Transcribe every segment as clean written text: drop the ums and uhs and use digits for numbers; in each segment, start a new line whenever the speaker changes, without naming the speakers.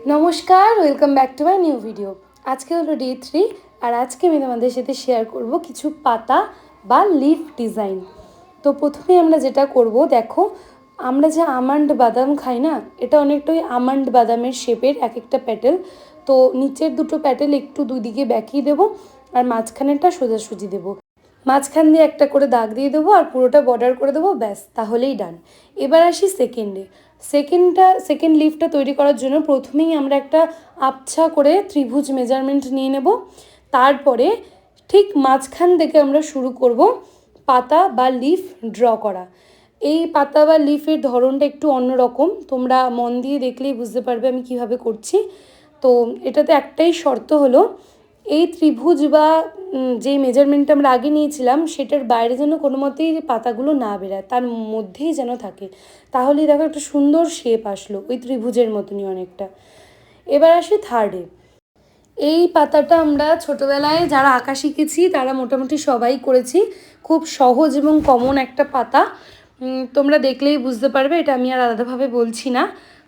नमस्कार welcome back to my new video. आज के हलो डे 3 और आज के मैं तुम्हारे साथे शेयर करब किछु पाता बा लिफ डिजाइन। तो प्रथमे आमरा जेटा करब देखो आमरा जे आमान्ड बादाम खाई ना एटा अनेकटाई आमान्ड बादामेर शेपेर एक एकटा प्याटेल। तो नीचेर दुटो प्याटेल एकटू दुई दिके बेঁকিয়ে देब और माझखानेरटा सोजासुजी देब। माझखान दिए एक करे दाग दिए देबो और पुरोटा बर्डार करे देबो, ब्यास ताहलेई डान। एबार आसि सेकेंडे। सेकेंड लिफटा तैरी करार जोन्नो प्रथमेई आमरा एकटा आबछा करे त्रिभुज मेजारमेंट निये नेब। तारपरे ठीक माझखान थेके आमरा शुरू करब पाता बा लिफ ड्र करा। এই পাতা বা লিফের ধরনটা একটু অন্যরকম, তোমরা মন দিয়ে দেখলেই বুঝতে পারবে আমি কিভাবে করছি। তো এটাতে একটাই শর্ত হলো এই ত্রিভুজ বা যে মেজারমেন্টটা আমরা আগে নিয়েছিলাম সেটার বাইরে যেন কোনো মতেই পাতাগুলো না বেরায়, তার মধ্যেই যেন থাকে, তাহলেই দেখো একটা সুন্দর শেপ আসলো ওই ত্রিভুজের মতনই অনেকটা। এবার আসি থার্ডে। এই পাতাটা আমরা ছোটোবেলায় যারা আঁকা শিখেছি তারা মোটামুটি সবাই করেছি, খুব সহজ এবং কমন একটা পাতা। তোমরা দেখলেই বুঝতে পারবে, এটা আমি আর আলাদাভাবে বলছি না।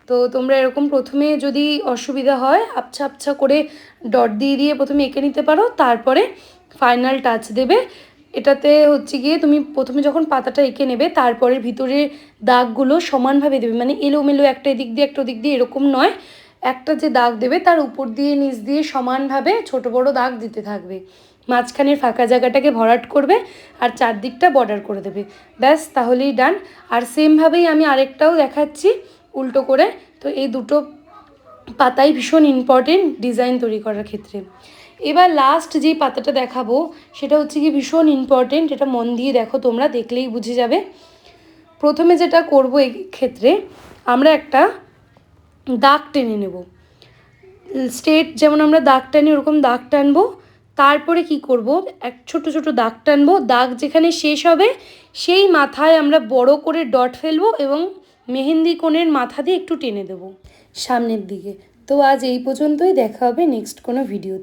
তো তোমরা এরকম প্রথমে যদি অসুবিধা হয় আবছা আবছা করে ডট দিয়ে দিয়ে প্রথমে এঁকে নিতে পারো, তারপরে ফাইনাল টাচ দেবে। এটাতে হচ্ছে গিয়ে তুমি প্রথমে যখন পাতাটা এঁকে নেবে তারপরে ভিতরে দাগগুলো সমানভাবে দেবে, মানে এলোমেলো একটা এদিক দিয়ে একটা ওদিক দিয়ে এরকম নয়, একটা যে দাগ দেবে তার উপর দিয়ে নিচ দিয়ে সমানভাবে ছোট বড় দাগ দিতে থাকবে। মাঝখানের ফাঁকা জায়গাটাকে ভরাট করবে আর চারদিকটা বর্ডার করে দেবে, ব্যাস তাহলেই ডান। আর সেমভাবেই আমি আরেকটাও দেখাচ্ছি উল্টো করে। তো এই দুটো পাতাই ভীষণ ইম্পর্টেন্ট ডিজাইন তৈরি করার ক্ষেত্রে। এবার লাস্ট যেই পাতাটা দেখাবো সেটা হচ্ছে কি ভীষণ ইম্পর্টেন্ট, এটা মন দিয়ে দেখো, তোমরা দেখলেই বুঝে যাবে। প্রথমে যেটা করব এই ক্ষেত্রে আমরা একটা দাগ টেনে নেব, স্ট্রেট যেমন আমরা দাগ টানি ওরকম দাগ টানবো। তারপরে কি করব, এক ছোট ছোট দাগ টানবো, দাগ যেখানে শেষ হবে সেই মাথায় আমরা বড় করে ডট ফেলবো এবং মেহেন্দি কোণের মাথা দিয়ে একটু টেনে দেবো সামনের দিকে। তো আজ এই পর্যন্তই, দেখা হবে নেক্সট কোনো ভিডিওতে।